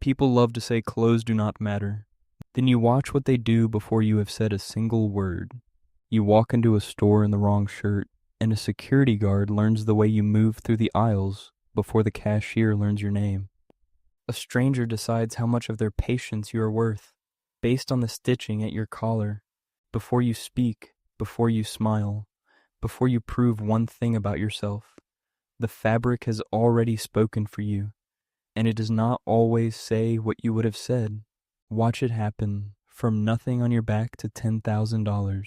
People love to say clothes do not matter. Then you watch what they do before you have said a single word. You walk into a store in the wrong shirt, and a security guard learns the way you move through the aisles before the cashier learns your name. A stranger decides how much of their patience you are worth, based on the stitching at your collar, before you speak, before you smile, before you prove one thing about yourself. The fabric has already spoken for you, and it does not always say what you would have said. Watch it happen from nothing on your back to $10,000,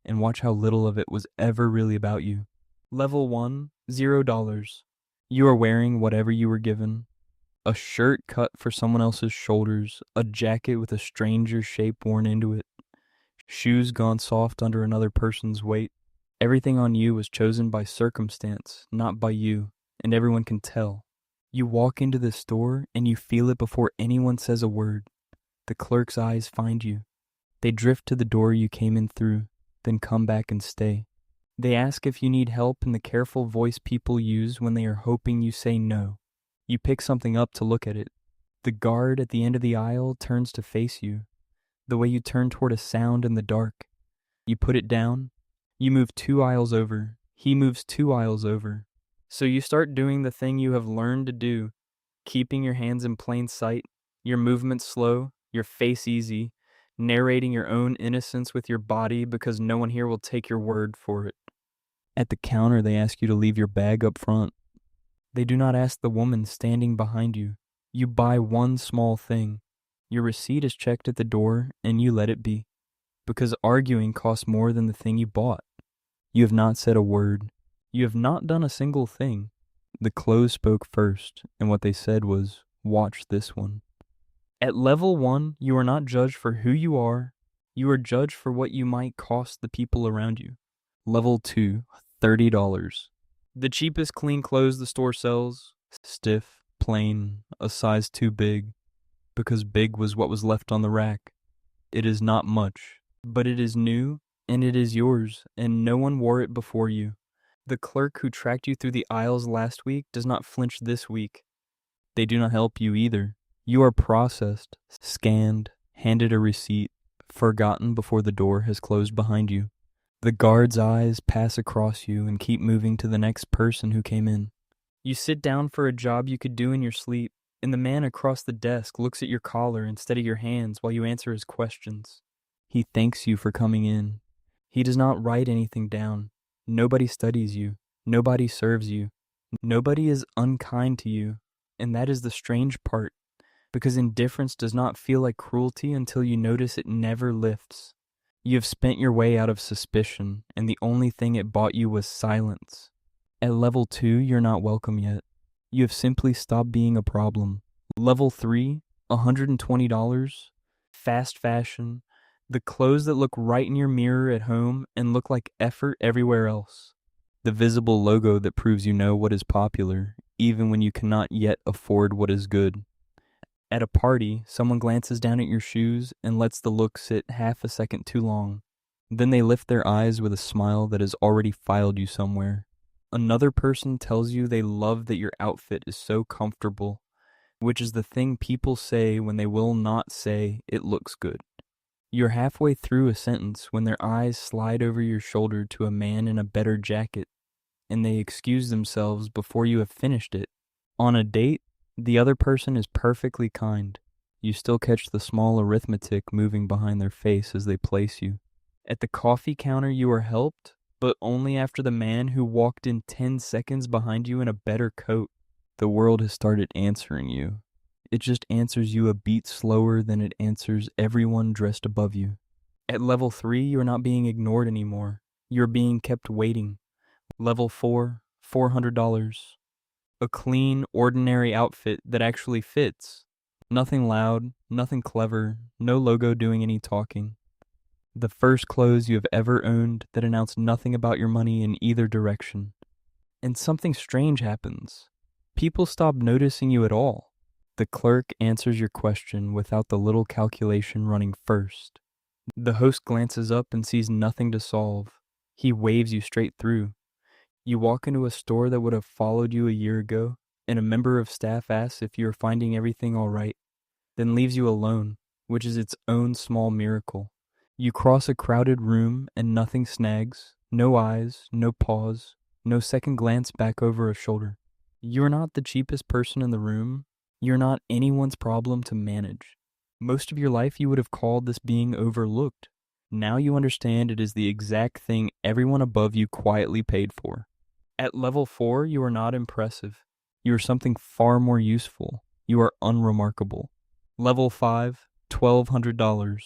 and watch how little of it was ever really about you. Level 1, $0. You are wearing whatever you were given. A shirt cut for someone else's shoulders, a jacket with a stranger's shape worn into it, shoes gone soft under another person's weight. Everything on you was chosen by circumstance, not by you, and everyone can tell. You walk into the store and you feel it before anyone says a word. The clerk's eyes find you. They drift to the door you came in through, then come back and stay. They ask if you need help in the careful voice people use when they are hoping you say no. You pick something up to look at it. The guard at the end of the aisle turns to face you, the way you turn toward a sound in the dark. You put it down. You move 2 aisles over. He moves 2 aisles over. So you start doing the thing you have learned to do, keeping your hands in plain sight, your movements slow, your face easy, narrating your own innocence with your body because no one here will take your word for it. At the counter, they ask you to leave your bag up front. They do not ask the woman standing behind you. You buy one small thing. Your receipt is checked at the door, and you let it be. Because arguing costs more than the thing you bought. You have not said a word. You have not done a single thing. The clothes spoke first, and what they said was, watch this one. At level 1, you are not judged for who you are. You are judged for what you might cost the people around you. Level 2, $30. The cheapest clean clothes the store sells, stiff, plain, a size too big, because big was what was left on the rack. It is not much, but it is new, and it is yours, and no one wore it before you. The clerk who tracked you through the aisles last week does not flinch this week. They do not help you either. You are processed, scanned, handed a receipt, forgotten before the door has closed behind you. The guard's eyes pass across you and keep moving to the next person who came in. You sit down for a job you could do in your sleep, and the man across the desk looks at your collar instead of your hands while you answer his questions. He thanks you for coming in. He does not write anything down. Nobody studies you. Nobody serves you. Nobody is unkind to you, and that is the strange part, because indifference does not feel like cruelty until you notice it never lifts. You have spent your way out of suspicion, and the only thing it bought you was silence. At level 2, you're not welcome yet. You have simply stopped being a problem. Level 3, $120, fast fashion, the clothes that look right in your mirror at home and look like effort everywhere else. The visible logo that proves you know what is popular, even when you cannot yet afford what is good. At a party, someone glances down at your shoes and lets the look sit half a second too long. Then they lift their eyes with a smile that has already filed you somewhere. Another person tells you they love that your outfit is so comfortable, which is the thing people say when they will not say it looks good. You're halfway through a sentence when their eyes slide over your shoulder to a man in a better jacket, and they excuse themselves before you have finished it. On a date, the other person is perfectly kind. You still catch the small arithmetic moving behind their face as they place you. At the coffee counter, you are helped, but only after the man who walked in 10 seconds behind you in a better coat. The world has started answering you. It just answers you a beat slower than it answers everyone dressed above you. At level 3, you are not being ignored anymore. You are being kept waiting. Level 4, $400. A clean, ordinary outfit that actually fits. Nothing loud, nothing clever, no logo doing any talking. The first clothes you have ever owned that announce nothing about your money in either direction. And something strange happens. People stop noticing you at all. The clerk answers your question without the little calculation running first. The host glances up and sees nothing to solve. He waves you straight through. You walk into a store that would have followed you a year ago, and a member of staff asks if you are finding everything all right. then leaves you alone, which is its own small miracle. You cross a crowded room and nothing snags, no eyes, no pause, no second glance back over a shoulder. You're not the cheapest person in the room. You're not anyone's problem to manage. Most of your life you would have called this being overlooked. Now you understand it is the exact thing everyone above you quietly paid for. At level 4, you are not impressive. You are something far more useful. You are unremarkable. Level 5, $1,200.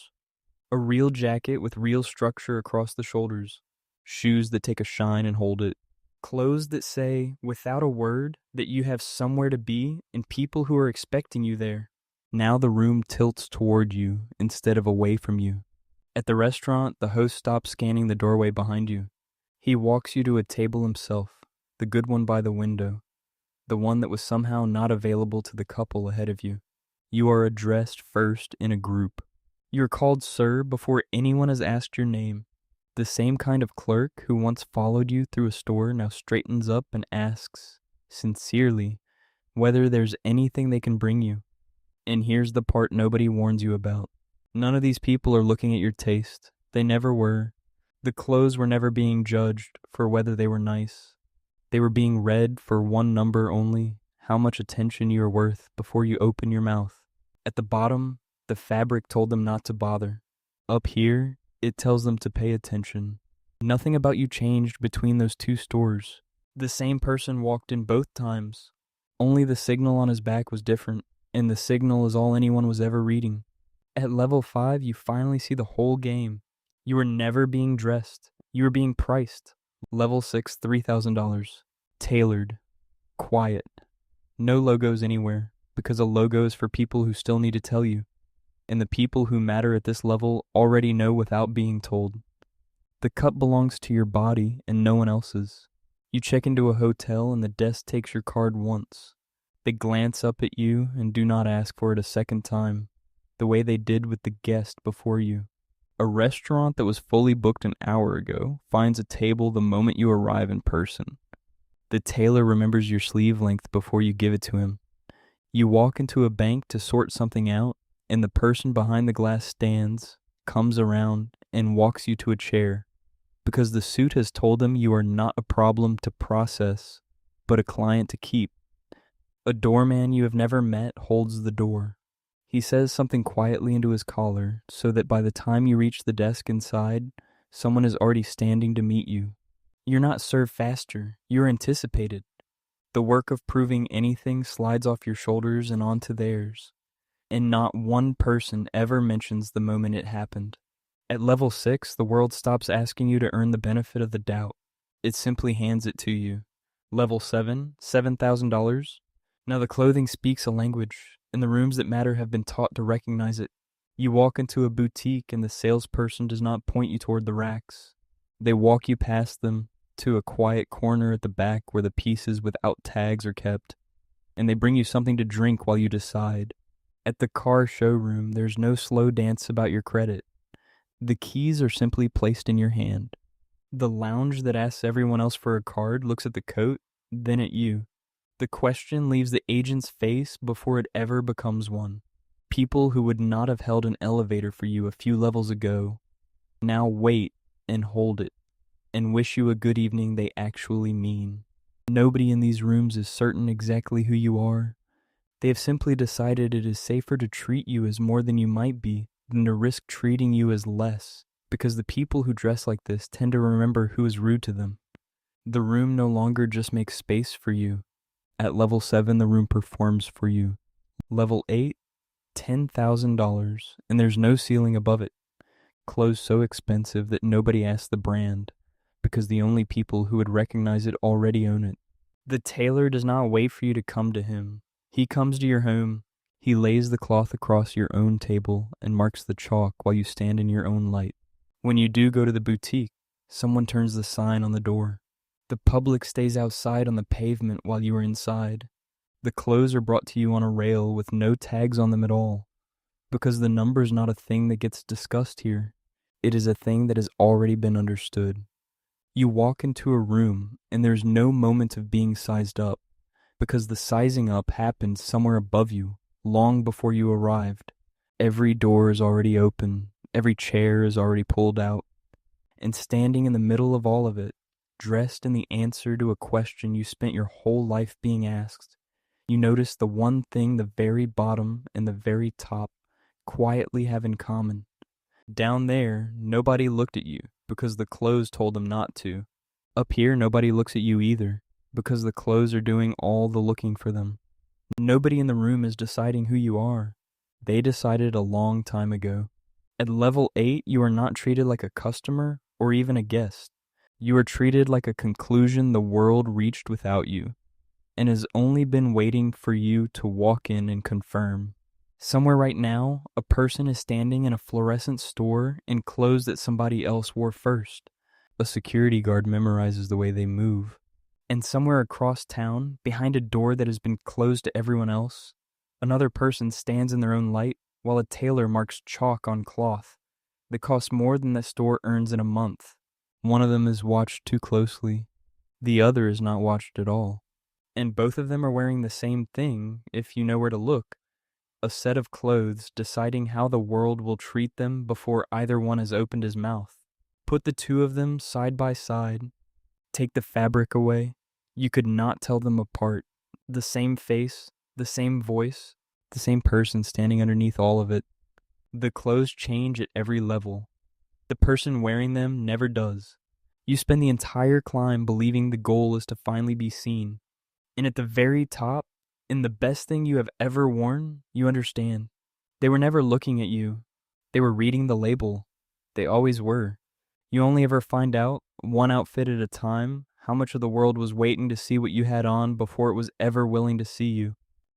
A real jacket with real structure across the shoulders. Shoes that take a shine and hold it. Clothes that say, without a word, that you have somewhere to be and people who are expecting you there. Now the room tilts toward you instead of away from you. At the restaurant, the host stops scanning the doorway behind you. He walks you to a table himself, the good one by the window, the one that was somehow not available to the couple ahead of you. You are addressed first in a group. You are called sir before anyone has asked your name. The same kind of clerk who once followed you through a store now straightens up and asks, sincerely, whether there's anything they can bring you. And here's the part nobody warns you about. None of these people are looking at your taste. They never were. The clothes were never being judged for whether they were nice. They were being read for one number only, how much attention you are worth before you open your mouth. At the bottom, the fabric told them not to bother. Up here, it tells them to pay attention. Nothing about you changed between those two stores. The same person walked in both times. Only the signal on his back was different, and the signal is all anyone was ever reading. At level 5, you finally see the whole game. You were never being dressed. You were being priced. Level 6, $3,000. Tailored. Quiet. No logos anywhere, because a logo is for people who still need to tell you. And the people who matter at this level already know without being told. The cup belongs to your body and no one else's. You check into a hotel and the desk takes your card once. They glance up at you and do not ask for it a second time, the way they did with the guest before you. A restaurant that was fully booked an hour ago finds a table the moment you arrive in person. The tailor remembers your sleeve length before you give it to him. You walk into a bank to sort something out, and the person behind the glass stands, comes around, and walks you to a chair, because the suit has told them you are not a problem to process, but a client to keep. A doorman you have never met holds the door. He says something quietly into his collar, so that by the time you reach the desk inside, someone is already standing to meet you. You're not served faster, you're anticipated. The work of proving anything slides off your shoulders and onto theirs, and not one person ever mentions the moment it happened. At level 6, the world stops asking you to earn the benefit of the doubt. It simply hands it to you. Level 7, $7,000. Now the clothing speaks a language, and the rooms that matter have been taught to recognize it. You walk into a boutique and the salesperson does not point you toward the racks. They walk you past them to a quiet corner at the back where the pieces without tags are kept, and they bring you something to drink while you decide. At the car showroom, there's no slow dance about your credit. The keys are simply placed in your hand. The lounge that asks everyone else for a card looks at the coat, then at you. The question leaves the agent's face before it ever becomes one. People who would not have held an elevator for you a few levels ago now wait and hold it, and wish you a good evening they actually mean. Nobody in these rooms is certain exactly who you are. They have simply decided it is safer to treat you as more than you might be than to risk treating you as less, because the people who dress like this tend to remember who is rude to them. The room no longer just makes space for you. At level 7, the room performs for you. Level 8, $10,000, and there's no ceiling above it. Clothes so expensive that nobody asks the brand, because the only people who would recognize it already own it. The tailor does not wait for you to come to him. He comes to your home. He lays the cloth across your own table and marks the chalk while you stand in your own light. When you do go to the boutique, someone turns the sign on the door. The public stays outside on the pavement while you are inside. The clothes are brought to you on a rail with no tags on them at all, because the number's not a thing that gets discussed here. It is a thing that has already been understood. You walk into a room and there's no moment of being sized up, because the sizing up happened somewhere above you. long before you arrived. Every door is already open, every chair is already pulled out, and standing in the middle of all of it, dressed in the answer to a question you spent your whole life being asked, you notice the one thing the very bottom and the very top quietly have in common. Down there, nobody looked at you because the clothes told them not to. Up here, nobody looks at you either because the clothes are doing all the looking for them. Nobody in the room is deciding who you are. They decided a long time ago. At level 8, you are not treated like a customer or even a guest. You are treated like a conclusion the world reached without you, and has only been waiting for you to walk in and confirm. Somewhere right now, a person is standing in a fluorescent store in clothes that somebody else wore first. A security guard memorizes the way they move. And somewhere across town, behind a door that has been closed to everyone else, another person stands in their own light while a tailor marks chalk on cloth that costs more than the store earns in a month. One of them is watched too closely. The other is not watched at all. And both of them are wearing the same thing, if you know where to look. A set of clothes deciding how the world will treat them before either one has opened his mouth. Put the two of them side by side. Take the fabric away. You could not tell them apart. The same face, the same voice, the same person standing underneath all of it. The clothes change at every level. The person wearing them never does. You spend the entire climb believing the goal is to finally be seen. And at the very top, in the best thing you have ever worn, you understand. They were never looking at you. They were reading the label. They always were. You only ever find out, one outfit at a time, how much of the world was waiting to see what you had on before it was ever willing to see you.